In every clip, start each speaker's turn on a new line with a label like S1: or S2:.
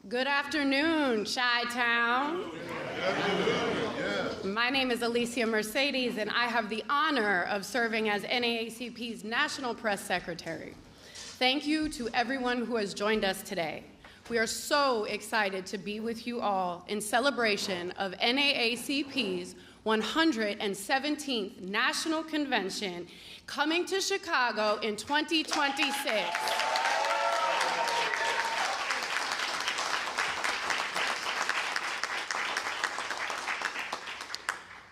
S1: Good afternoon, Chi-Town. My name is Alicia Mercedes, and I have the honor of serving as NAACP's National Press Secretary. Thank you to everyone who has joined us today. We are so excited to be with you all in celebration of NAACP's 117th National Convention coming to Chicago in 2026.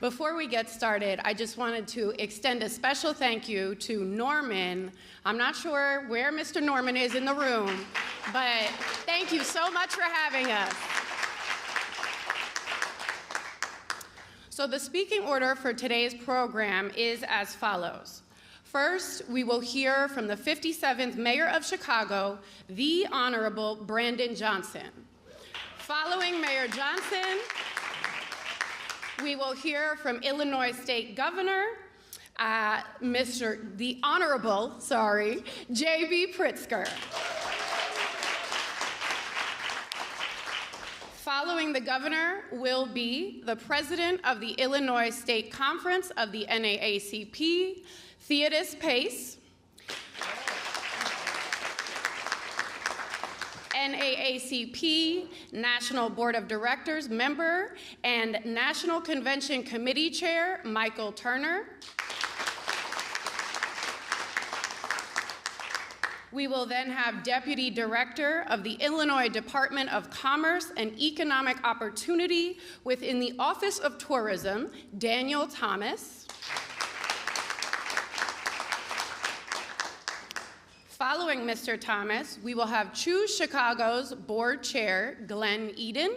S1: Before we get started, I just wanted to extend a special thank you to Norman. I'm not sure where Mr. Norman is in the room, but thank you so much for having us. So the speaking order for today's program is as follows. First, we will hear from the 57th Mayor of Chicago, the Honorable Brandon Johnson. Following Mayor Johnson, we will hear from Illinois State Governor, the Honorable JB Pritzker. Following the governor will be the president of the Illinois State Conference of the NAACP, Theodis Pace, NAACP National Board of Directors member and National Convention Committee Chair, Michael Turner. We will then have Deputy Director of the Illinois Department of Commerce and Economic Opportunity within the Office of Tourism, Daniel Thomas. Following Mr. Thomas, we will have Choose Chicago's Board Chair, Glenn Eden.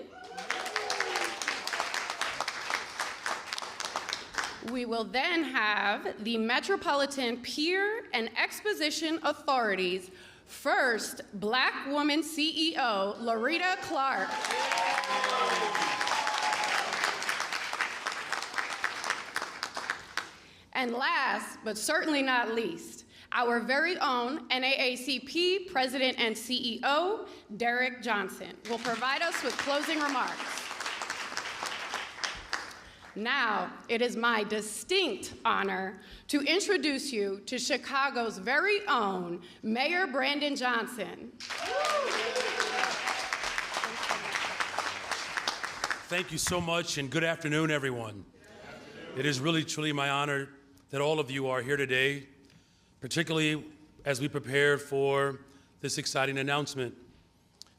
S1: We will then have the Metropolitan Pier and Exposition Authority's first Black woman CEO, Larita Clark. And last, but certainly not least, our very own NAACP President and CEO, Derek Johnson, will provide us with closing remarks. Now, it is my distinct honor to introduce you to Chicago's very own Mayor Brandon Johnson.
S2: Thank you so much, and good afternoon, everyone. It is really, truly my honor that all of you are here today, particularly as we prepare for this exciting announcement.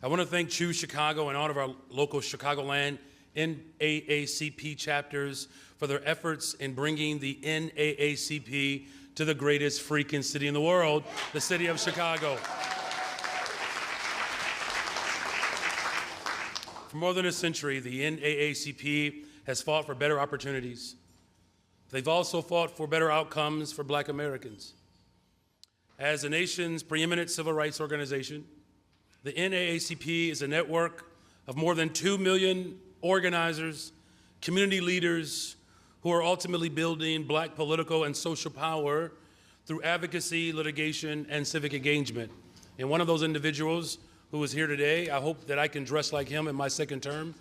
S2: I want to thank Choose Chicago and all of our local Chicagoland NAACP chapters for their efforts in bringing the NAACP to the greatest freaking city in the world, the city of Chicago. For more than a century, the NAACP has fought for better opportunities. They've also fought for better outcomes for Black Americans. As the nation's preeminent civil rights organization, the NAACP is a network of more than 2 million organizers, community leaders who are ultimately building Black political and social power through advocacy, litigation, and civic engagement. And one of those individuals who is here today, I hope that I can dress like him in my second term,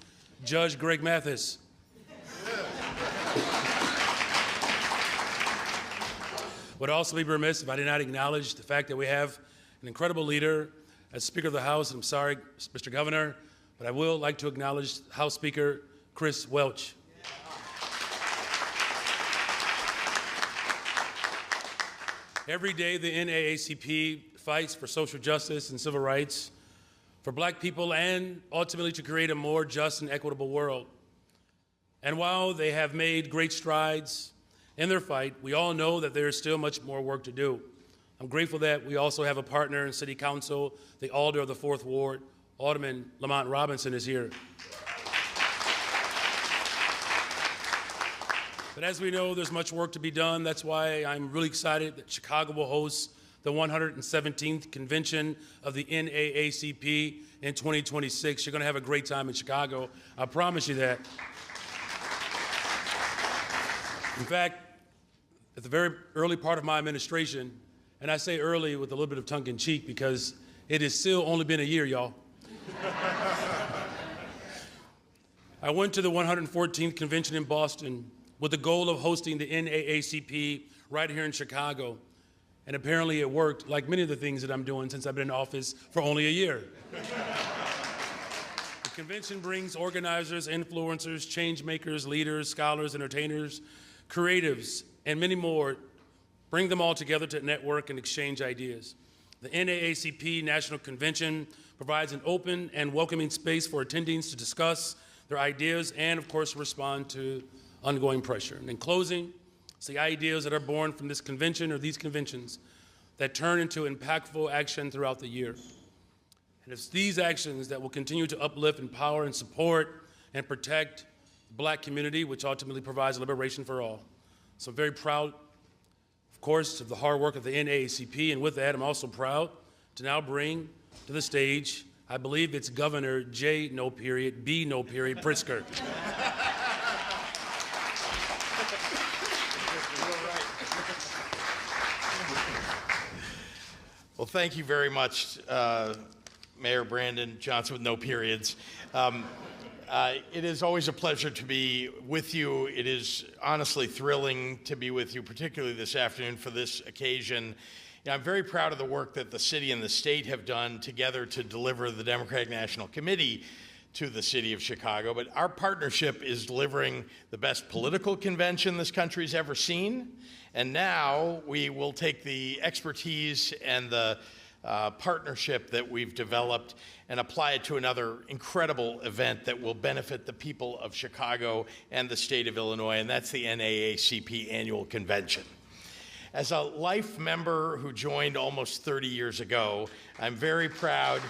S2: Judge Greg Mathis. Would also be remiss if I did not acknowledge the fact that we have an incredible leader as Speaker of the House. I'm sorry, Mr. Governor, but I will like to acknowledge House Speaker Chris Welch. Every day, the NAACP fights for social justice and civil rights for Black people and ultimately to create a more just and equitable world. And while they have made great strides in their fight, we all know that there is still much more work to do. I'm grateful that we also have a partner in City Council, the Alder of the 4th Ward, Alderman Lamont Robinson is here. But as we know, there's much work to be done. That's why I'm really excited that Chicago will host the 117th Convention of the NAACP in 2026. You're gonna have a great time in Chicago. I promise you that. In fact, at the very early part of my administration, and I say early with a little bit of tongue in cheek because it has still only been a year, y'all. I went to the 114th Convention in Boston with the goal of hosting the NAACP right here in Chicago. And apparently it worked, like many of the things that I'm doing since I've been in office for only a year. The convention brings organizers, influencers, change makers, leaders, scholars, entertainers, creatives, and many more. Bring them all together to network and exchange ideas. The NAACP National Convention provides an open and welcoming space for attendees to discuss their ideas and, of course, respond to ongoing pressure. And in closing, it's the ideas that are born from this convention or these conventions that turn into impactful action throughout the year. And it's these actions that will continue to uplift, empower, and support and protect the Black community, which ultimately provides liberation for all. So I'm very proud, of course, of the hard work of the NAACP, and with that, I'm also proud to now bring to the stage, I believe it's Governor J. B. Pritzker.
S3: Well, thank you very much, Mayor Brandon Johnson with no periods. It is always a pleasure to be with you. It is honestly thrilling to be with you, particularly this afternoon for this occasion. I'm very proud of the work that the city and the state have done together to deliver the Democratic National Committee to the city of Chicago. But our partnership is delivering the best political convention this country's ever seen. And now we will take the expertise and the partnership that we've developed and apply it to another incredible event that will benefit the people of Chicago and the state of Illinois, and that's the NAACP Annual Convention. As a life member who joined almost 30 years ago, I'm very proud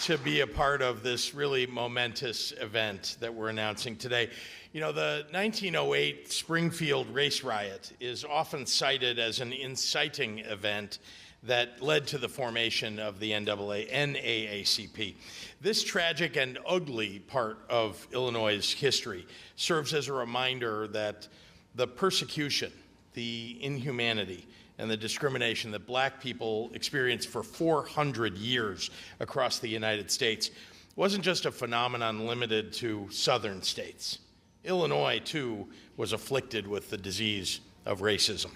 S3: to be a part of this really momentous event that we're announcing today. You know, the 1908 Springfield race riot is often cited as an inciting event that led to the formation of the NAACP. This tragic and ugly part of Illinois' history serves as a reminder that the persecution, the inhumanity, and the discrimination that Black people experienced for 400 years across the United States wasn't just a phenomenon limited to southern states. Illinois, too, was afflicted with the disease of racism.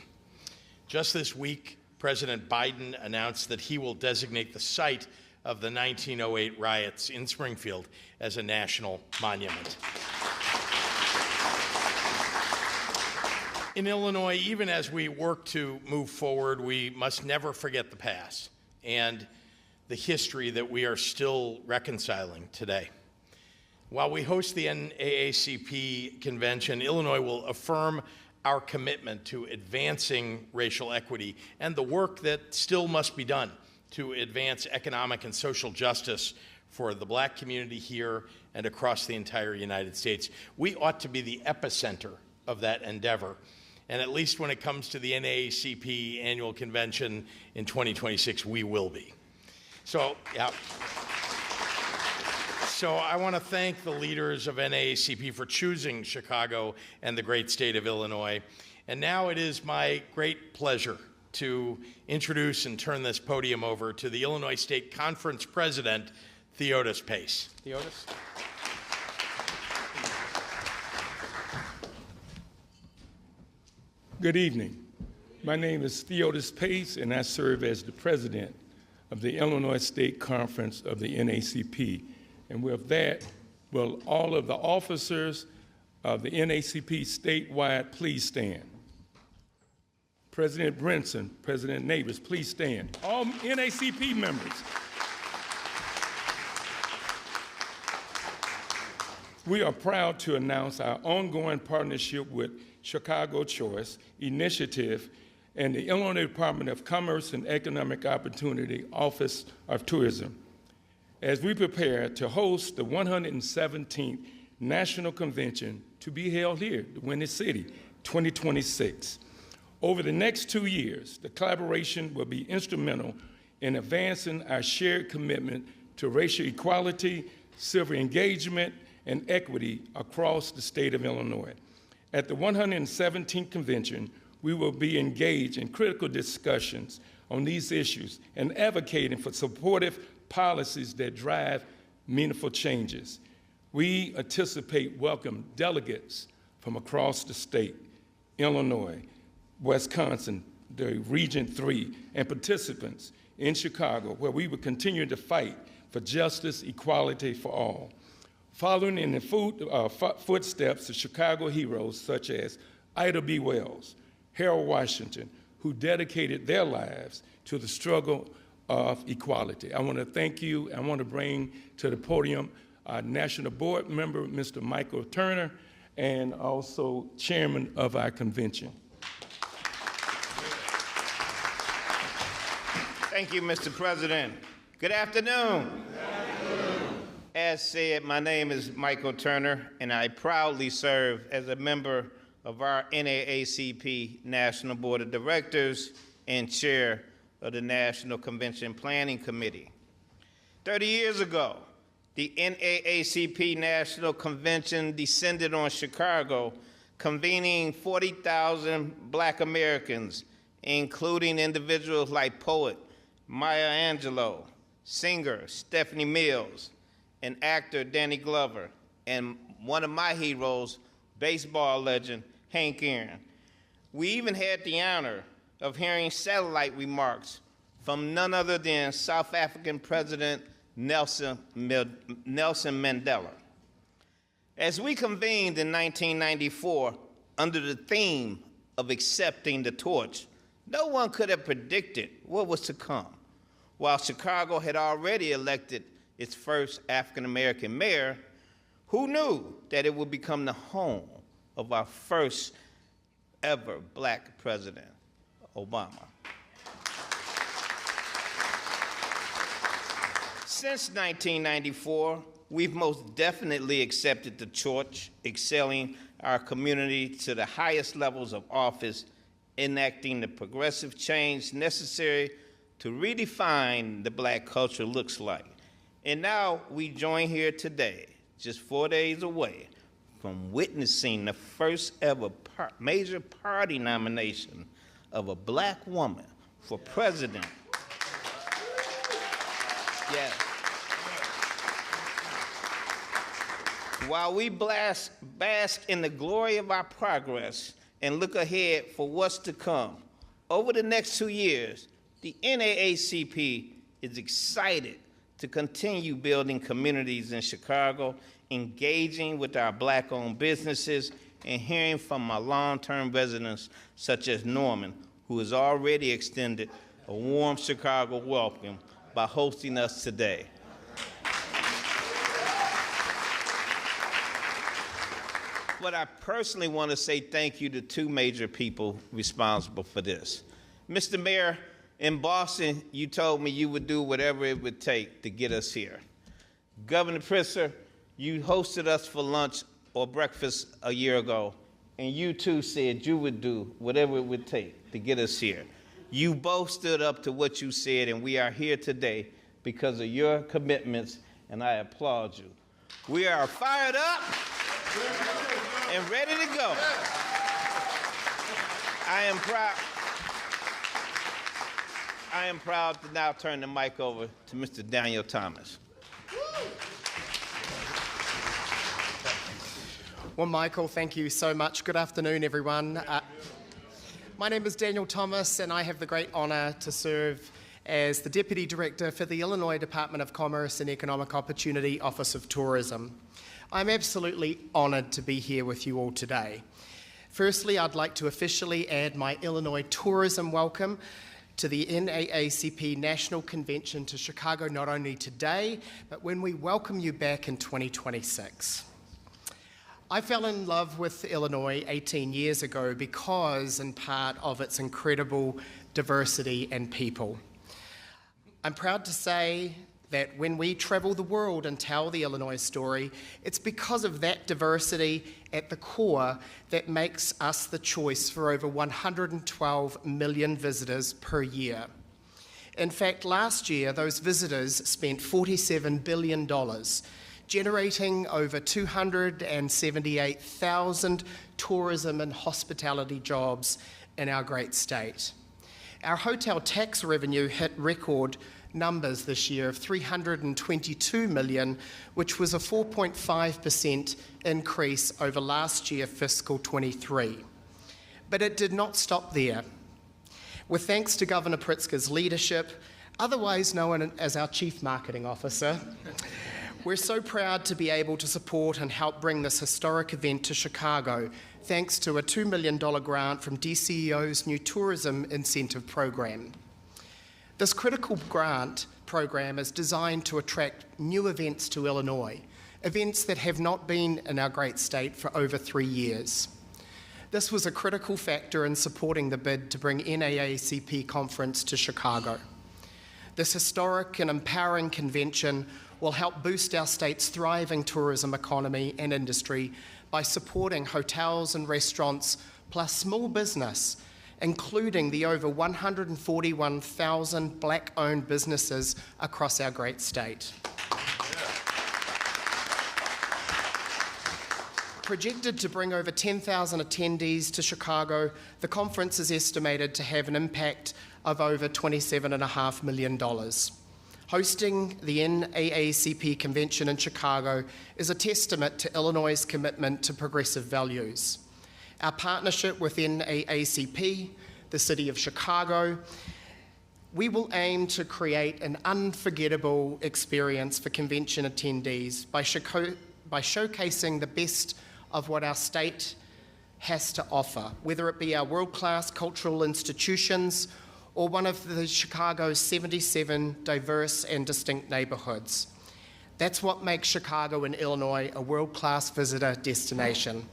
S3: Just this week, President Biden announced that he will designate the site of the 1908 riots in Springfield as a national monument. In Illinois, even as we work to move forward, we must never forget the past and the history that we are still reconciling today. While we host the NAACP convention, Illinois will affirm our commitment to advancing racial equity and the work that still must be done to advance economic and social justice for the Black community here and across the entire United States. We ought to be the epicenter of that endeavor. And at least when it comes to the NAACP annual convention in 2026, we will be. So I want to thank the leaders of NAACP for choosing Chicago and the great state of Illinois. And now it is my great pleasure to introduce and turn this podium over to the Illinois State Conference President, Theodis Pace. Theodis?
S4: Good evening. My name is Theodis Pace, and I serve as the president of the Illinois State Conference of the NAACP. And with that, will all of the officers of the NAACP statewide please stand? President Brinson, President Neighbors, please stand. All NAACP members. We are proud to announce our ongoing partnership with Chicago Choice Initiative and the Illinois Department of Commerce and Economic Opportunity Office of Tourism as we prepare to host the 117th National Convention to be held here, the Windy City, 2026. Over the next 2 years, the collaboration will be instrumental in advancing our shared commitment to racial equality, civic engagement, and equity across the state of Illinois. At the 117th Convention, we will be engaged in critical discussions on these issues and advocating for supportive policies that drive meaningful changes. We anticipate welcome delegates from across the state, Illinois, Wisconsin, the Region 3, and participants in Chicago, where we will continue to fight for justice, equality for all. Following in the footsteps of Chicago heroes such as Ida B. Wells, Harold Washington, who dedicated their lives to the struggle of equality. I want to thank you. I want to bring to the podium our National Board member, Mr. Michael Turner, and also chairman of our convention.
S5: Thank you, Mr. President. Good afternoon. As said, my name is Michael Turner, and I proudly serve as a member of our NAACP National Board of Directors and chair of the National Convention Planning Committee. 30 years ago, the NAACP National Convention descended on Chicago, convening 40,000 Black Americans, including individuals like poet Maya Angelou, singer Stephanie Mills, and actor Danny Glover, and one of my heroes, baseball legend Hank Aaron. We even had the honor of hearing satellite remarks from none other than South African President Nelson Mandela. As we convened in 1994 under the theme of accepting the torch, no one could have predicted what was to come. While Chicago had already elected its first African-American mayor, who knew that it would become the home of our first ever Black president, Obama? Since 1994, we've most definitely accepted the torch, excelling our community to the highest levels of office, enacting the progressive change necessary to redefine the Black culture looks like. And now we join here today, just 4 days away from witnessing the first ever major party nomination of a Black woman for president. Yes. While we bask in the glory of our progress and look ahead for what's to come, over the next 2 years, the NAACP is excited to continue building communities in Chicago, engaging with our Black-owned businesses, and hearing from our long-term residents such as Norman, who has already extended a warm Chicago welcome by hosting us today. But I personally want to say thank you to two major people responsible for this. Mr. Mayor, in Boston, you told me you would do whatever it would take to get us here. Governor Pritzker, you hosted us for lunch or breakfast a year ago, and you too said you would do whatever it would take to get us here. You both stood up to what you said, and we are here today because of your commitments, and I applaud you. We are fired up and ready to go. I am proud to now turn the mic over to Mr. Daniel Thomas.
S6: Well, Michael, thank you so much. Good afternoon, everyone. My name is Daniel Thomas, and I have the great honor to serve as the Deputy Director for the Illinois Department of Commerce and Economic Opportunity Office of Tourism. I'm absolutely honored to be here with you all today. Firstly, I'd like to officially add my Illinois tourism welcome to the NAACP National Convention to Chicago, not only today, but when we welcome you back in 2026. I fell in love with Illinois 18 years ago because, in part, of its incredible diversity and people. I'm proud to say that when we travel the world and tell the Illinois story, it's because of that diversity at the core that makes us the choice for over 112 million visitors per year. In fact, last year, those visitors spent $47 billion, generating over 278,000 tourism and hospitality jobs in our great state. Our hotel tax revenue hit record numbers this year of $322 million, which was a 4.5% increase over last year, fiscal 23. But it did not stop there. With thanks to Governor Pritzker's leadership, otherwise known as our Chief Marketing Officer, we're so proud to be able to support and help bring this historic event to Chicago, thanks to a $2 million grant from DCEO's new tourism incentive program. This critical grant program is designed to attract new events to Illinois, events that have not been in our great state for over 3 years. This was a critical factor in supporting the bid to bring NAACP conference to Chicago. This historic and empowering convention will help boost our state's thriving tourism economy and industry by supporting hotels and restaurants, plus small business, including the over 141,000 Black-owned businesses across our great state. Projected to bring over 10,000 attendees to Chicago, the conference is estimated to have an impact of over $27.5 million. Hosting the NAACP convention in Chicago is a testament to Illinois' commitment to progressive values. Our partnership with NAACP, the City of Chicago, we will aim to create an unforgettable experience for convention attendees by showcasing the best of what our state has to offer, whether it be our world-class cultural institutions or one of the Chicago's 77 diverse and distinct neighborhoods. That's what makes Chicago and Illinois a world-class visitor destination.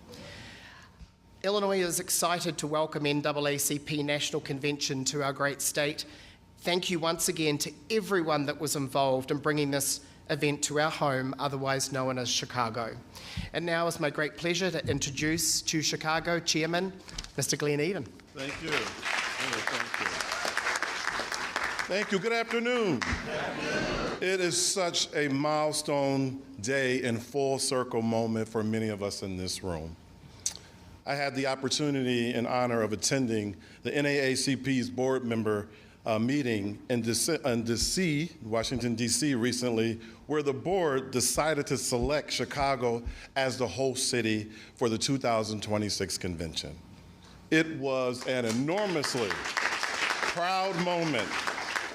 S6: Illinois is excited to welcome NAACP National Convention to our great state. Thank you once again to everyone that was involved in bringing this event to our home, otherwise known as Chicago. And now it's my great pleasure to introduce to Chicago Chairman, Mr. Glenn Eden.
S7: Thank you. Thank you. Thank you. Good afternoon. It is such a milestone day and full circle moment for many of us in this room. I had the opportunity and honor of attending the NAACP's board member meeting in DC, Washington, D.C. recently, where the board decided to select Chicago as the host city for the 2026 convention. It was an enormously proud moment.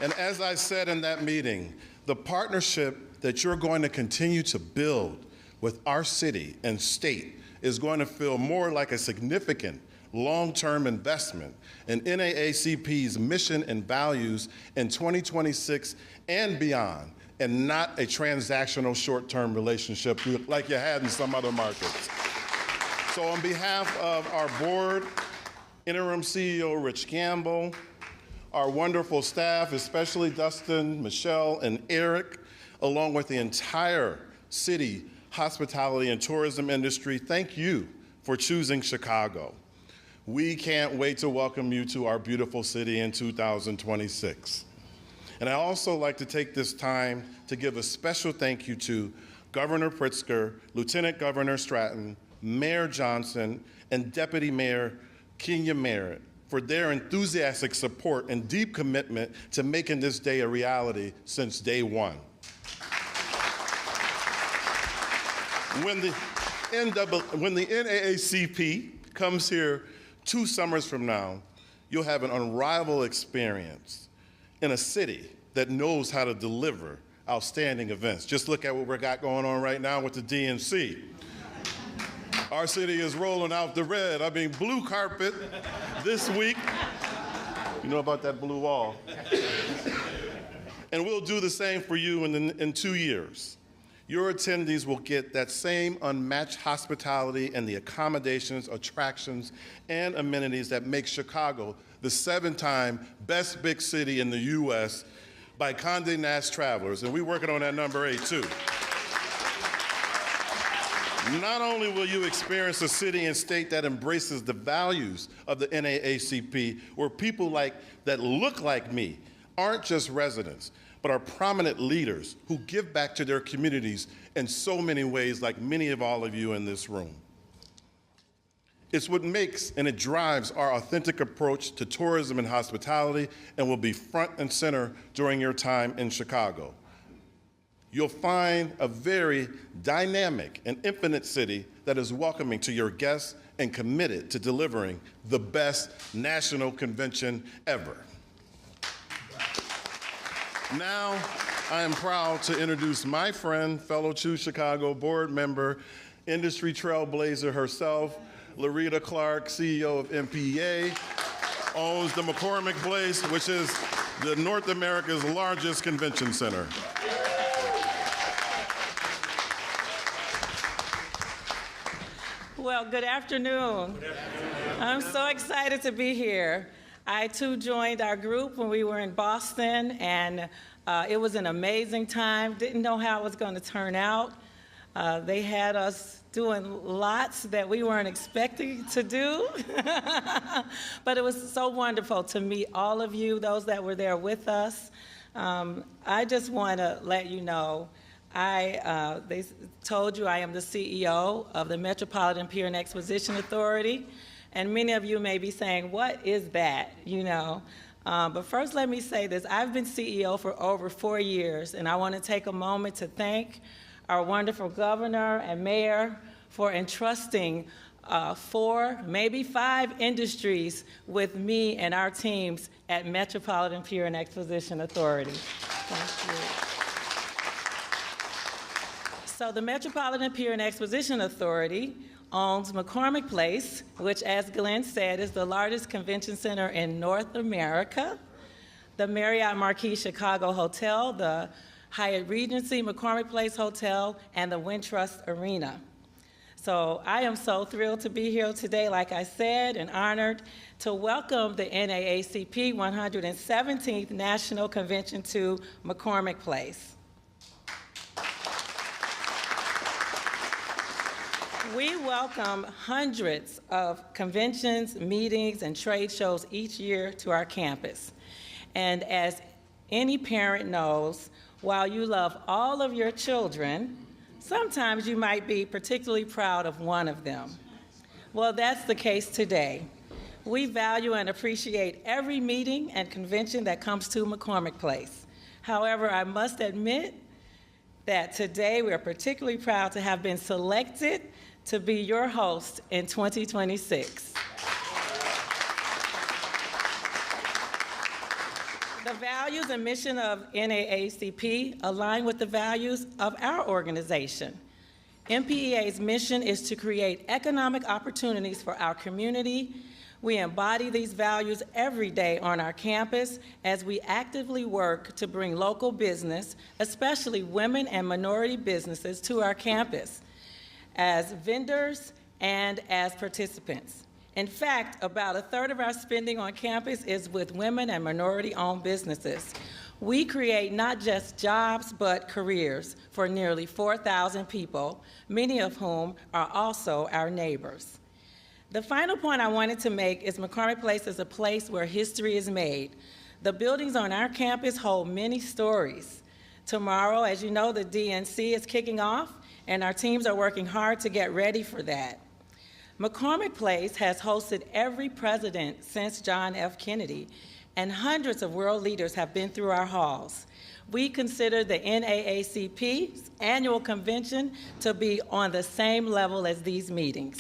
S7: And as I said in that meeting, the partnership that you're going to continue to build with our city and state is going to feel more like a significant long-term investment in NAACP's mission and values in 2026 and beyond, and not a transactional short-term relationship like you had in some other markets. So on behalf of our board, interim CEO Rich Gamble, our wonderful staff, especially Dustin, Michelle, and Eric, along with the entire city hospitality and tourism industry, thank you for choosing Chicago. We can't wait to welcome you to our beautiful city in 2026. And I also like to take this time to give a special thank you to Governor Pritzker, Lieutenant Governor Stratton, Mayor Johnson, and Deputy Mayor Kenya Merritt for their enthusiastic support and deep commitment to making this day a reality since day one. When the NAACP comes here 2 summers from now, you'll have an unrivaled experience in a city that knows how to deliver outstanding events. Just look at what we got going on right now with the DNC. Our city is rolling out the red, blue carpet this week. You know about that blue wall. And we'll do the same for you in 2 years. Your attendees will get that same unmatched hospitality and the accommodations, attractions, and amenities that make Chicago the 7-time best big city in the U.S. by Condé Nast Travelers, and we're working on that number 8 too. Not only will you experience a city and state that embraces the values of the NAACP, where people that look like me aren't just residents, but are prominent leaders who give back to their communities in so many ways, like many of all of you in this room. It's what makes and it drives our authentic approach to tourism and hospitality and will be front and center during your time in Chicago. You'll find a very dynamic and infinite city that is welcoming to your guests and committed to delivering the best national convention ever. Now, I am proud to introduce my friend, fellow Choose Chicago board member, industry trailblazer herself, Larita Clark, CEO of MPEA, owns the McCormick Place, which is North America's largest convention center.
S8: Well, good afternoon. I'm so excited to be here. I too joined our group when we were in Boston, and it was an amazing time. Didn't know how it was going to turn out. They had us doing lots that we weren't expecting to do. But it was so wonderful to meet all of you, those that were there with us. I just want to let you know, they told you I am the CEO of the Metropolitan Pier and Exposition Authority, and many of you may be saying, what is that, you know? But first let me say this, I've been CEO for over 4 years, and I want to take a moment to thank our wonderful governor and mayor for entrusting 4, maybe 5 industries with me and our teams at Metropolitan Pier and Exposition Authority. Thank you. So the Metropolitan Pier and Exposition Authority owns McCormick Place, which, as Glenn said, is the largest convention center in North America, the Marriott Marquis Chicago Hotel, the Hyatt Regency McCormick Place Hotel, and the Wintrust Arena. So I am so thrilled to be here today, like I said, and honored to welcome the NAACP 117th National Convention to McCormick Place. We welcome hundreds of conventions, meetings, and trade shows each year to our campus. And as any parent knows, while you love all of your children, sometimes you might be particularly proud of one of them. Well, that's the case today. We value and appreciate every meeting and convention that comes to McCormick Place. However, I must admit that today we are particularly proud to have been selected to be your host in 2026. The values and mission of NAACP align with the values of our organization. MPEA's mission is to create economic opportunities for our community. We embody these values every day on our campus as we actively work to bring local business, especially women and minority businesses, to our campus as vendors and as participants. In fact, about 1/3 of our spending on campus is with women and minority-owned businesses. We create not just jobs, but careers for nearly 4,000 people, many of whom are also our neighbors. The final point I wanted to make is McCormick Place is a place where history is made. The buildings on our campus hold many stories. Tomorrow, as you know, the DNC is kicking off, and our teams are working hard to get ready for that. McCormick Place has hosted every president since John F. Kennedy, and hundreds of world leaders have been through our halls. We consider the NAACP's annual convention to be on the same level as these meetings.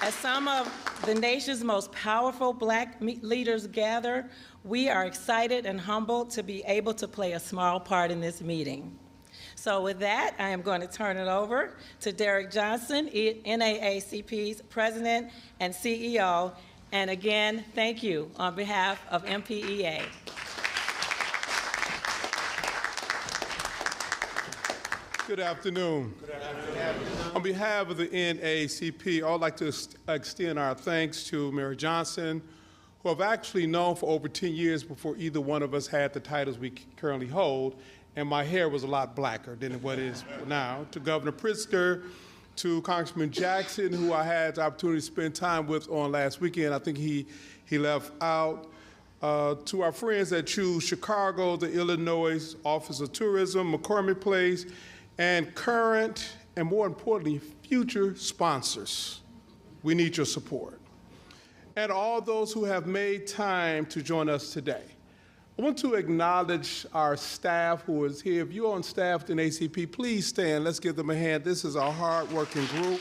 S8: As some of the nation's most powerful Black leaders gather, we are excited and humbled to be able to play a small part in this meeting. So with that, I am going to turn it over to Derek Johnson, NAACP's President and CEO. And again, thank you on behalf of MPEA.
S9: Good afternoon. On behalf of the NAACP, I would like to extend our thanks to Mayor Johnson, who I've actually known for over 10 years before either one of us had the titles we currently hold, and my hair was a lot blacker than what it is now. To Governor Pritzker, to Congressman Jackson, who I had the opportunity to spend time with on last weekend. I think he left out. To our friends at Choose Chicago, the Illinois Office of Tourism, McCormick Place, and current, and more importantly, future sponsors, we need your support. And all those who have made time to join us today. I want to acknowledge our staff who is here. If you're on staff at the NAACP, please stand. Let's give them a hand. This is our hard-working group.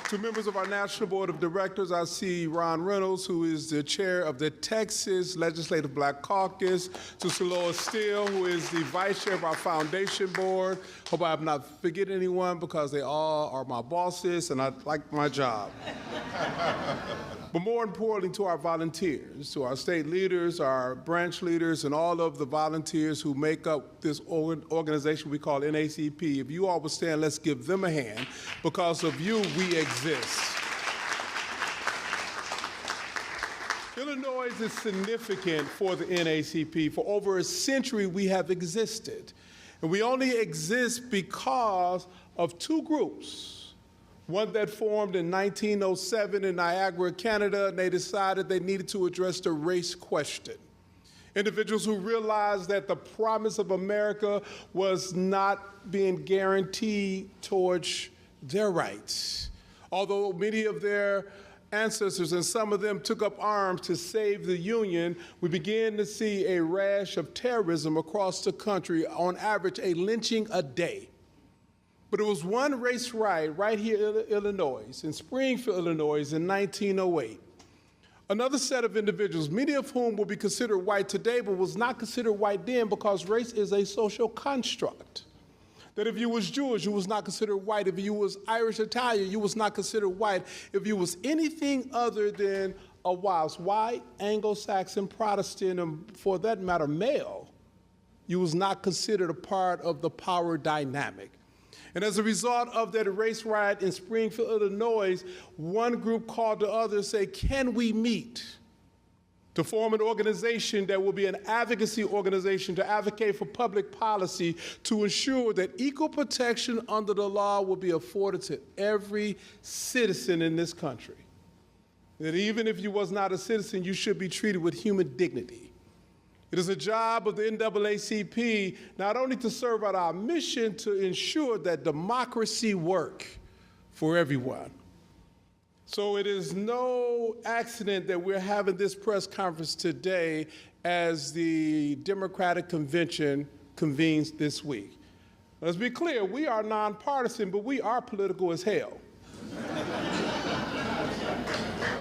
S9: To members of our National Board of Directors, I see Ron Reynolds, who is the chair of the Texas Legislative Black Caucus, to Saloa Steele, who is the vice chair of our foundation board. Hope I'm not forgetting anyone because they all are my bosses and I like my job. But more importantly, to our volunteers, to our state leaders, our branch leaders, and all of the volunteers who make up this organization we call NAACP. If you all would stand, let's give them a hand. Because of you, we exist. Illinois is significant for the NAACP. For over a century, we have existed. And we only exist because of two groups. One that formed in 1907 in Niagara, Canada, and they decided they needed to address the race question. Individuals who realized that the promise of America was not being guaranteed towards their rights. Although many of their ancestors and some of them took up arms to save the Union, we began to see a rash of terrorism across the country, on average a lynching a day. But it was one race riot right here in Illinois, in Springfield, Illinois, in 1908. Another set of individuals, many of whom will be considered white today, but was not considered white then because race is a social construct. That if you was Jewish, you was not considered white. If you was Irish Italian, you was not considered white. If you was anything other than a white, Anglo-Saxon, Protestant, and for that matter, male, you was not considered a part of the power dynamic. And as a result of that race riot in Springfield, Illinois, one group called the other and said, can we meet to form an organization that will be an advocacy organization to advocate for public policy to ensure that equal protection under the law will be afforded to every citizen in this country. That even if you was not a citizen, you should be treated with human dignity. It is a job of the NAACP not only to serve out our mission to ensure that democracy work for everyone. So it is no accident that we're having this press conference today as the Democratic Convention convenes this week. Let's be clear, we are nonpartisan, but we are political as hell.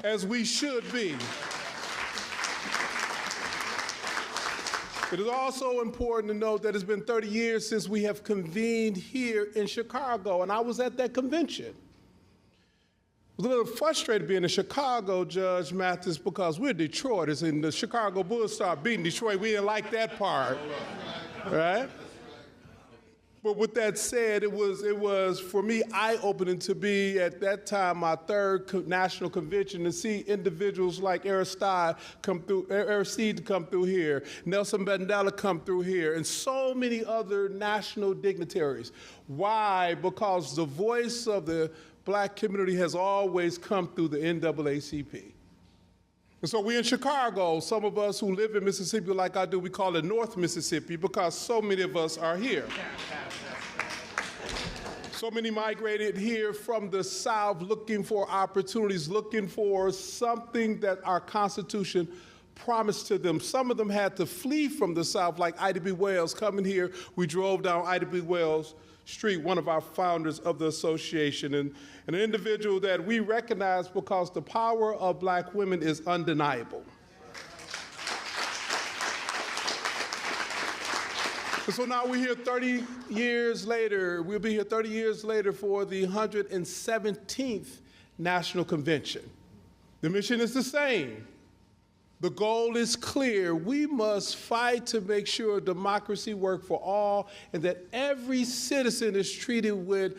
S9: As we should be. It is also important to note that it's been 30 years since we have convened here in Chicago, and I was at that convention. I was a little frustrated being in Chicago, Judge Mathis, because we're Detroiters, and the Chicago Bulls started beating Detroit. We didn't like that part, right? But with that said, it was for me eye-opening to be at that time my third national convention and see individuals like Aristide come through here, Nelson Mandela come through here, and so many other national dignitaries. Why? Because the voice of the black community has always come through the NAACP. And so we're in Chicago. Some of us who live in Mississippi like I do, we call it North Mississippi because so many of us are here. So many migrated here from the South looking for opportunities, looking for something that our Constitution promised to them. Some of them had to flee from the South, like Ida B. Wells. Coming here, we drove down Ida B. Wells Street, one of our founders of the association, and an individual that we recognize because the power of black women is undeniable. And so now we're here 30 years later. We'll be here 30 years later for the 117th National Convention. The mission is the same. The goal is clear. We must fight to make sure democracy works for all and that every citizen is treated with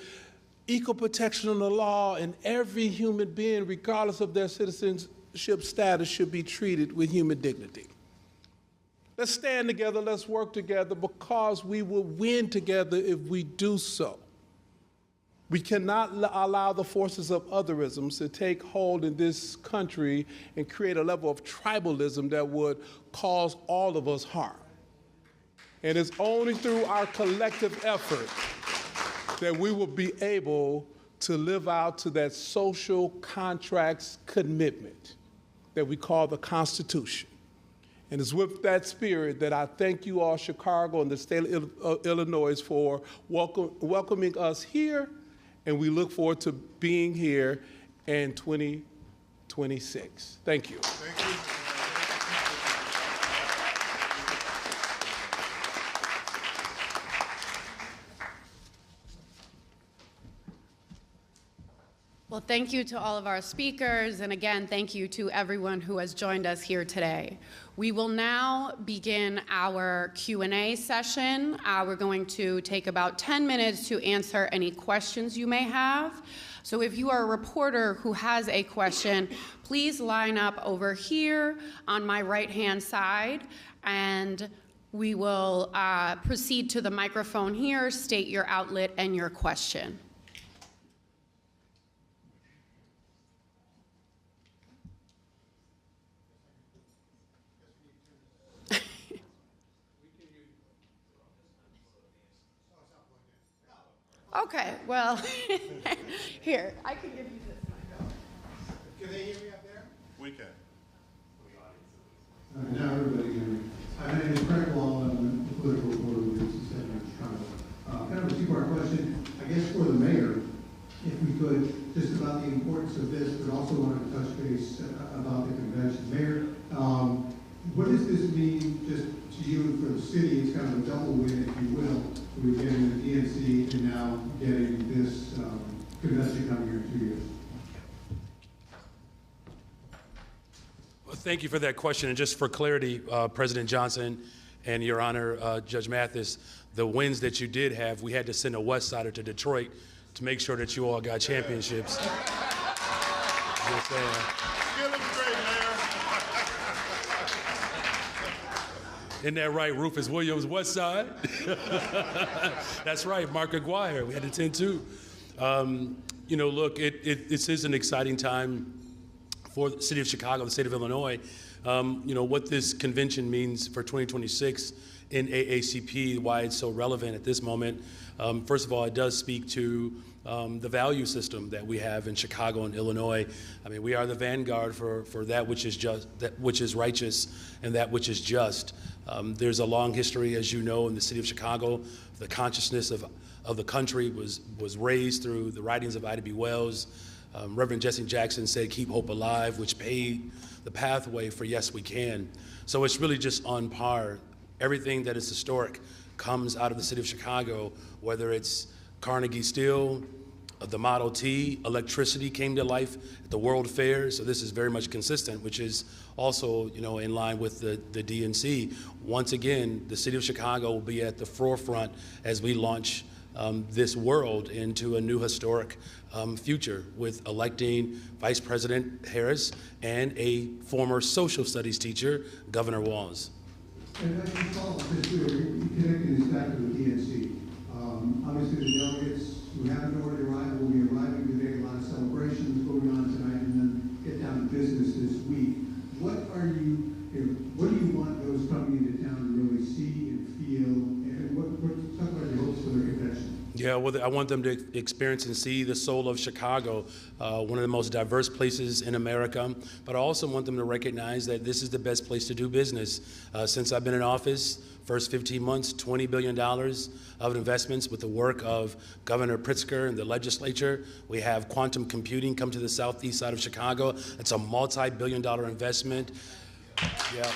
S9: equal protection under the law, and every human being, regardless of their citizenship status, should be treated with human dignity. Let's stand together, let's work together, because we will win together if we do so. We cannot allow the forces of otherism to take hold in this country and create a level of tribalism that would cause all of us harm. And it's only through our collective effort that we will be able to live out to that social contracts commitment that we call the Constitution. And it's with that spirit that I thank you all, Chicago and the state of Illinois, for welcoming us here, and we look forward to being here in 2026. Thank you.
S7: Thank you.
S1: Well, thank you to all of our speakers, and again, thank you to everyone who has joined us here today. We will now begin our Q&A session. We're going to take about 10 minutes to answer any questions you may have. So if you are a reporter who has a question, please line up over here on my right-hand side, and we will proceed to the microphone here, state your outlet and your question. Okay, well, here, I can give you this microphone.
S7: Can they hear me up there? We can.
S10: Now everybody can hear me. My name is Craig Wall. I'm a political reporter with the City of Chicago. Kind of a two-part question, I guess, for the mayor, if we could, just about the importance of this, but also wanted to touch base about the convention. Mayor, what does this mean just to you and for the city? It's kind of a double win, if you will. We're getting the DNC and now getting this convention coming here in 2 years.
S2: Well, thank you for that question. And just for clarity, President Johnson and Your Honor, Judge Mathis, the wins that you did have, we had to send a West Sider to Detroit to make sure that you all got championships.
S7: Give them straight, Mayor.
S2: Isn't that right, Rufus Williams, West Side? That's right, Mark Aguirre, we had the 10-2. You know, look, this is an exciting time for the city of Chicago, the state of Illinois. You know, what this convention means for 2026 in NAACP, why it's so relevant at this moment. First of all, it does speak to the value system that we have in Chicago and Illinois. I mean, we are the vanguard for that which is just, that which is righteous, and that which is just. There's a long history, as you know, in the city of Chicago. The consciousness of the country was raised through the writings of Ida B. Wells. Reverend Jesse Jackson said, "Keep hope alive," which paved the pathway for Yes, We Can. So it's really just on par. Everything that is historic comes out of the city of Chicago, whether it's Carnegie Steel, the Model T, electricity came to life at the World Fair. So this is very much consistent, which is also, you know, in line with the DNC. Once again, the city of Chicago will be at the forefront as we launch this world into a new historic future with electing Vice President Harris and a former social studies teacher, Governor Walz.
S10: And that's just all, because we're connecting this back to the DNC. Obviously, the delegates who haven't already arrived will be arriving today. A lot of celebrations going on tonight, and then get down to business this week. What do you want those coming into town to really see and feel? And talk about your hopes for their convention?
S2: Yeah, well, I want them to experience and see the soul of Chicago, one of the most diverse places in America. But I also want them to recognize that this is the best place to do business. Since I've been in office, first 15 months, $20 billion of investments with the work of Governor Pritzker and the legislature. We have quantum computing come to the southeast side of Chicago. It's a multi-billion-dollar investment. Yeah.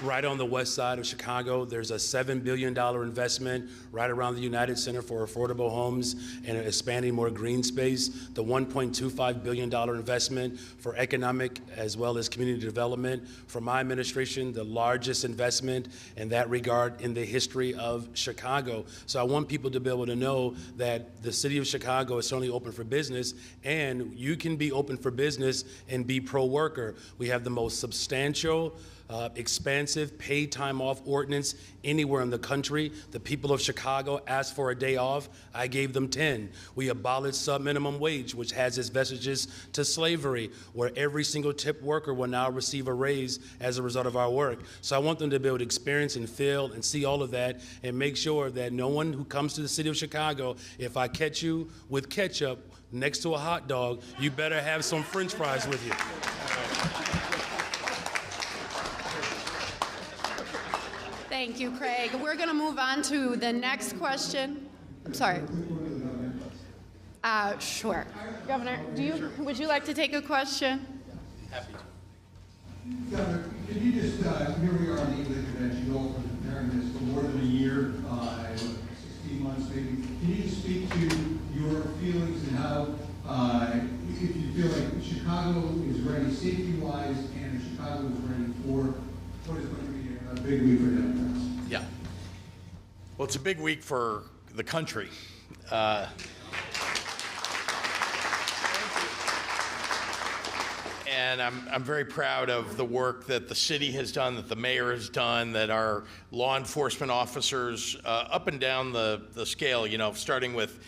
S2: Right on the west side of Chicago, there's a $7 billion investment right around the United Center for Affordable Homes and expanding more green space. The $1.25 billion investment for economic as well as community development. For my administration, the largest investment in that regard in the history of Chicago. So I want people to be able to know that the city of Chicago is certainly open for business, and you can be open for business and be pro-worker. We have the most substantial expansive paid time off ordinance anywhere in the country. The people of Chicago asked for a day off. I gave them 10. We abolished sub-minimum wage, which has its vestiges to slavery, where every single tip worker will now receive a raise as a result of our work. So I want them to be able to experience and feel and see all of that and make sure that no one who comes to the city of Chicago, if I catch you with ketchup next to a hot dog, you better have some French fries with you.
S1: Thank you, Craig. We're going to move on to the next question. I'm sorry. Sure. Governor, would you like to take a question?
S2: Happy to.
S10: Governor, could you just, here we are on the eve of the convention, you've all been preparing this for more than a year, 16 months maybe. Can you just speak to your feelings and how, if you feel like Chicago is ready safety-wise and if Chicago is ready for what is going to be a big week for Democrats?
S3: Yeah. Well, it's a big week for the country. And I'm very proud of the work that the city has done, that the mayor has done, that our law enforcement officers up and down the scale, you know, starting with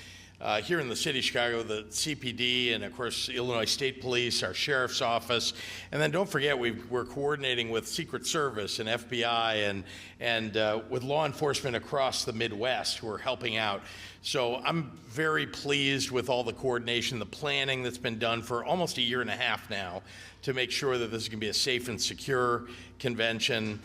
S3: here in the city of Chicago, the CPD, and of course, Illinois State Police, our sheriff's office. And then don't forget, we're coordinating with Secret Service and FBI and with law enforcement across the Midwest who are helping out. So I'm very pleased with all the coordination, the planning that's been done for almost a year and a half now to make sure that this is going to be a safe and secure convention.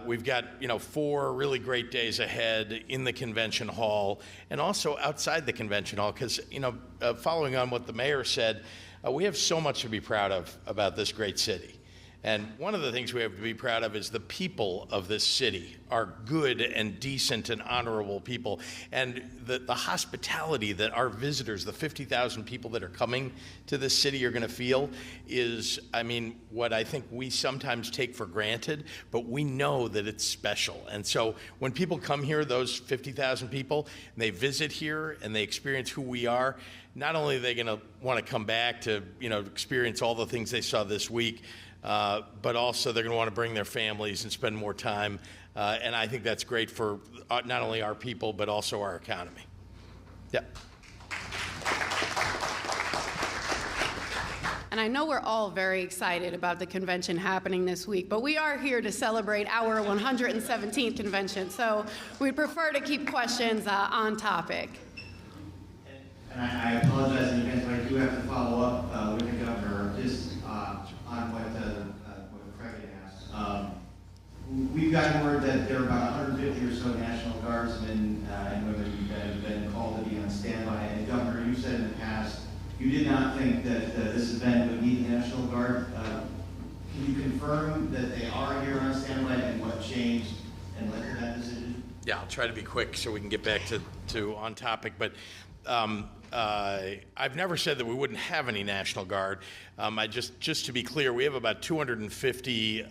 S3: We've got, 4 really great days ahead in the convention hall and also outside the convention hall because, following on what the mayor said, we have so much to be proud of about this great city. And one of the things we have to be proud of is the people of this city are good and decent and honorable people. And the hospitality that our visitors, the 50,000 people that are coming to this city are going to feel is, what I think we sometimes take for granted, but we know that it's special. And so when people come here, those 50,000 people, and they visit here and they experience who we are, not only are they going to want to come back to, experience all the things they saw this week, but also they're going to want to bring their families and spend more time. And I think that's great for not only our people, but also our economy. Yeah.
S1: And I know we're all very excited about the convention happening this week, but we are here to celebrate our 117th convention, so we'd prefer to keep questions on topic.
S11: And I apologize in advance, but I do have to follow up with the governor just on what Craig had asked. We've gotten word that there are about 150 or so National Guardsmen and women that have been called to be on standby. And Governor, you said in the past you did not think that this event would need the National Guard. Can you confirm that they are here on standby and what changed and led to that decision?
S3: Yeah, I'll try to be quick so we can get back to on topic. But I've never said that we wouldn't have any National Guard. Just to be clear, we have about 250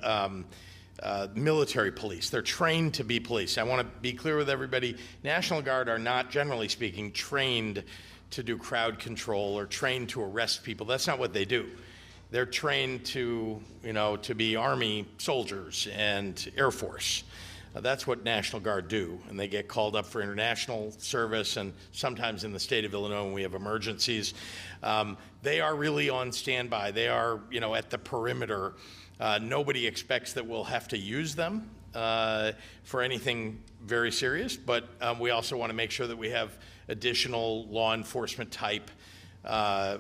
S3: military police. They're trained to be police. I want to be clear with everybody. National Guard are not, generally speaking, trained to do crowd control or trained to arrest people. That's not what they do. They're trained to, to be Army soldiers and Air Force. That's what National Guard do, and they get called up for international service and sometimes in the state of Illinois when we have emergencies. They are really on standby. They are, at the perimeter. Nobody expects that we'll have to use them for anything very serious, but we also want to make sure that we have additional law enforcement type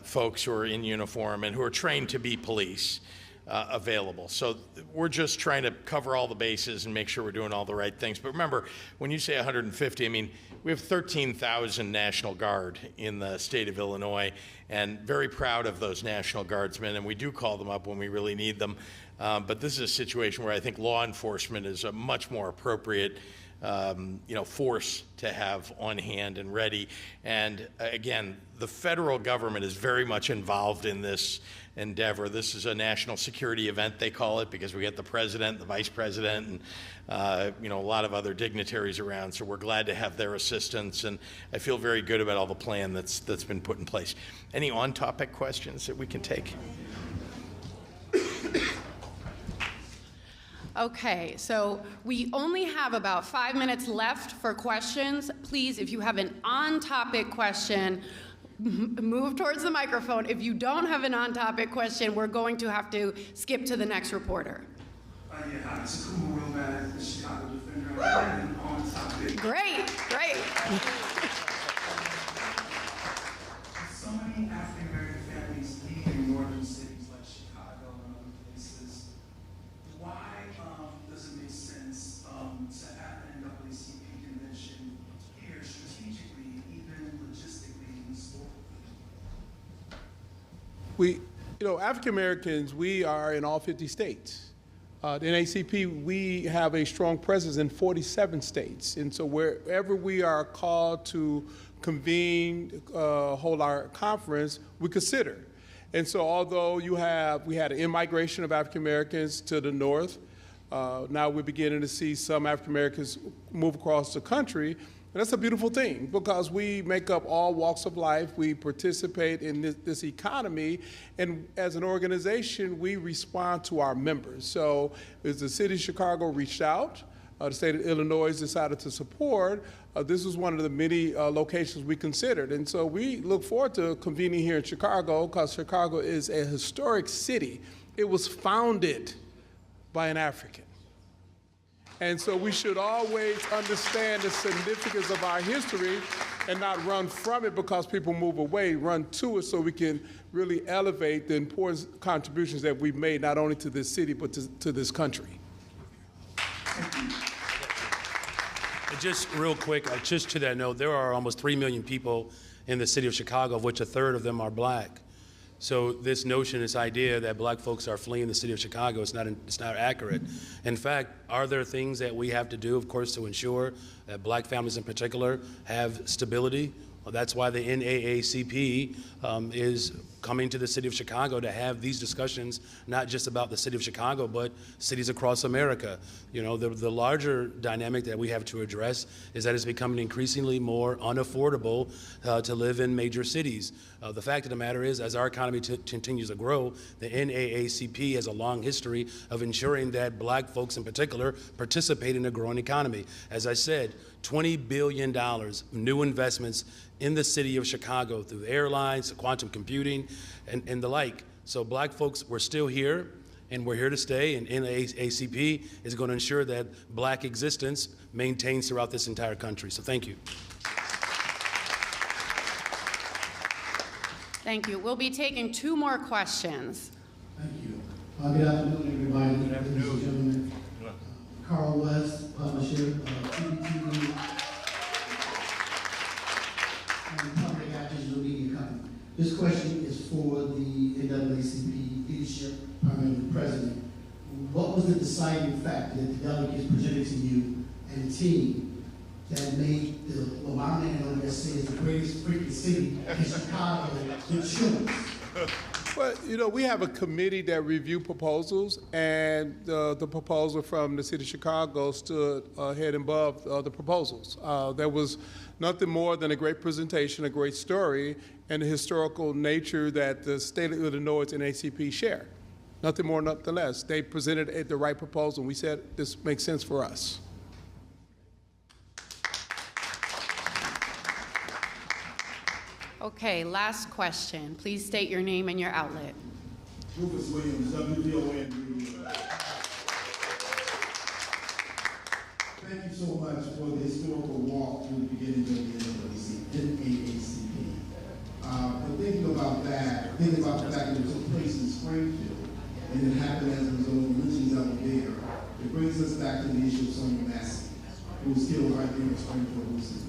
S3: folks who are in uniform and who are trained to be police available. So we're just trying to cover all the bases and make sure we're doing all the right things. But remember, when you say 150, we have 13,000 National Guard in the state of Illinois, and very proud of those National Guardsmen, and we do call them up when we really need them. But this is a situation where I think law enforcement is a much more appropriate force to have on hand and ready. And again, the federal government is very much involved in this endeavor. This is a national security event, they call it, because we get the president, the vice president, and a lot of other dignitaries around. So we're glad to have their assistance, and I feel very good about all the plan that's been put in place. Any on-topic questions that we can take?
S1: Okay, so we only have about 5 minutes left for questions. Please, if you have an on-topic question, move towards the microphone. If you don't have an on-topic question, we're going to have to skip to the next reporter.
S12: Yeah, hi, it's a cool real bad, the Chicago Defender. I'm on topic.
S1: Great, great.
S12: So many African American families live in northern cities like Chicago and other places. Why does it make sense to have an NAACP convention here strategically, even logistically and historically?
S9: African Americans, we are in all 50 states. The NAACP, we have a strong presence in 47 states. And so wherever we are called to convene, hold our conference, we consider. And so although we had an in-migration of African Americans to the north, now we're beginning to see some African Americans move across the country. And that's a beautiful thing because we make up all walks of life. We participate in this economy. And as an organization, we respond to our members. So as the city of Chicago reached out, the state of Illinois decided to support, this was one of the many locations we considered. And so we look forward to convening here in Chicago because Chicago is a historic city. It was founded by an African. And so we should always understand the significance of our history and not run from it because people move away, run to it so we can really elevate the important contributions that we've made not only to this city but to this country.
S2: And just real quick, just to that note, there are almost 3 million people in the city of Chicago, of which a third of them are black. So this notion, this idea that black folks are fleeing the city of Chicago, it's not accurate. In fact, are there things that we have to do, of course, to ensure that black families in particular have stability? Well, that's why the NAACP is coming to the city of Chicago to have these discussions, not just about the city of Chicago, but cities across America. You know, the larger dynamic that we have to address is that it's becoming increasingly more unaffordable to live in major cities. The fact of the matter is, as our economy continues to grow, the NAACP has a long history of ensuring that black folks in particular participate in a growing economy. As I said, $20 billion new investments in the city of Chicago through airlines, quantum computing, and the like. So black folks, we're still here, and we're here to stay, and NAACP is going to ensure that black existence maintains throughout this entire country. So thank you.
S1: Thank you. We'll be taking 2 more questions.
S10: Thank you. Good afternoon, everybody. Good afternoon, ladies and gentlemen. Carl West, publisher of TVTV and Public Actions Media Company. This question is for the NAACP leadership, primarily the president. What was the deciding factor that the delegates presented to you and the team that made the Obama and OSC the greatest freaking city in Chicago the choice?
S9: Well, you know, we have a committee that review proposals, and the proposal from the city of Chicago stood head and above the proposals. There was nothing more than a great presentation, a great story, and the historical nature that the state of Illinois and NAACP share. Nothing more, nothing less. They presented the right proposal, and we said this makes sense for us.
S1: Okay, last question. Please state your name and your outlet.
S13: Rufus Williams, WVON. Thank you so much for the historical walk through the beginning of the NAACP. But thinking about the fact that it took place in Springfield, and it happened as a result of lynchings that were there, it brings us back to the issue of Sonia Massey, who was killed right there in Springfield recently.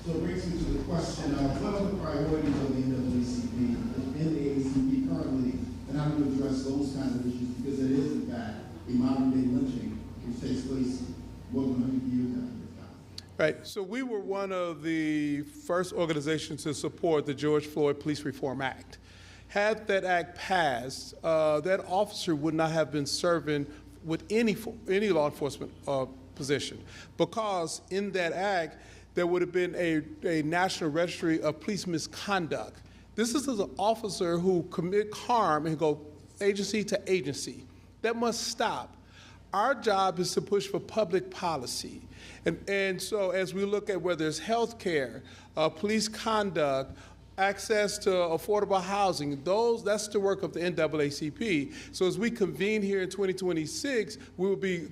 S13: So it brings me to the question of what are the priorities of the NAACP currently, and how do you address those kinds of issues, because it is, in fact, a modern-day lynching which takes place more than 100 years after the time.
S9: Right, so we were one of the first organizations to support the George Floyd Police Reform Act. Had that act passed, that officer would not have been serving with any law enforcement position, because in that act, there would have been a national registry of police misconduct. This is an officer who commit harm and go agency to agency. That must stop. Our job is to push for public policy. And so as we look at whether it's health care, police conduct, access to affordable housing, that's the work of the NAACP. So as we convene here in 2026, we will be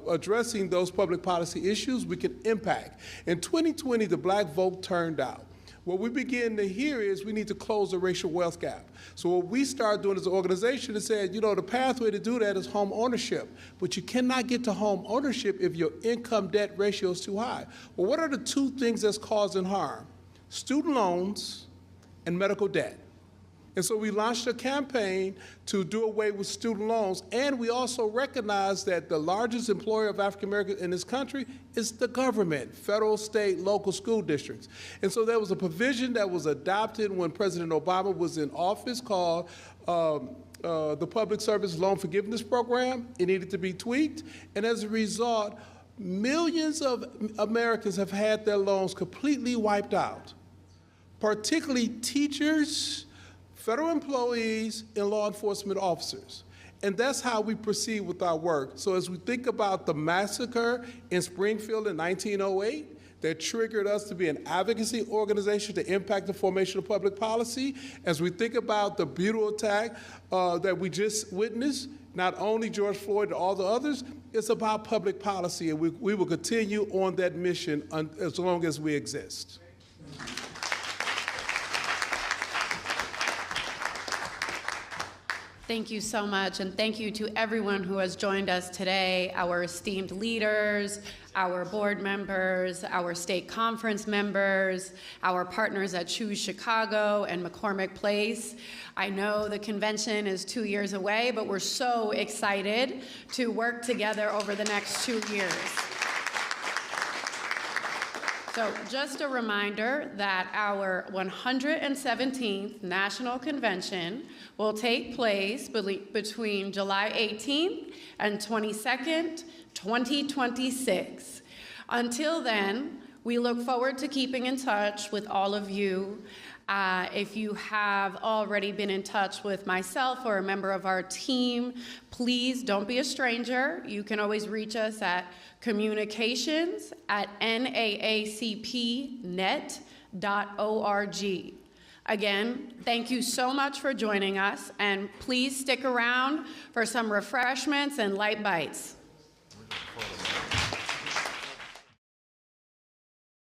S9: addressing those public policy issues we can impact. In 2020, the black vote turned out. What we begin to hear is we need to close the racial wealth gap. So what we started doing as an organization is saying, the pathway to do that is home ownership. But you cannot get to home ownership if your income-debt ratio is too high. Well, what are the two things that's causing harm? Student loans and medical debt. And so we launched a campaign to do away with student loans, and we also recognize that the largest employer of African Americans in this country is the government, federal, state, local school districts. And so there was a provision that was adopted when President Obama was in office called the Public Service Loan Forgiveness Program. It needed to be tweaked, and as a result, millions of Americans have had their loans completely wiped out, particularly teachers, federal employees, and law enforcement officers. And that's how we proceed with our work. So as we think about the massacre in Springfield in 1908, that triggered us to be an advocacy organization to impact the formation of public policy, as we think about the brutal attack that we just witnessed, not only George Floyd, but all the others, it's about public policy, and we will continue on that mission as long as we exist.
S1: Thank you so much, and thank you to everyone who has joined us today, our esteemed leaders, our board members, our state conference members, our partners at Choose Chicago and McCormick Place. I know the convention is 2 years away, but we're so excited to work together over the next 2 years. So just a reminder that our 117th National Convention will take place between July 18th and 22nd, 2026. Until then, we look forward to keeping in touch with all of you. If you have already been in touch with myself or a member of our team, please don't be a stranger. You can always reach us at communications@naacpnet.org. Again, thank you so much for joining us, and please stick around for some refreshments and light bites.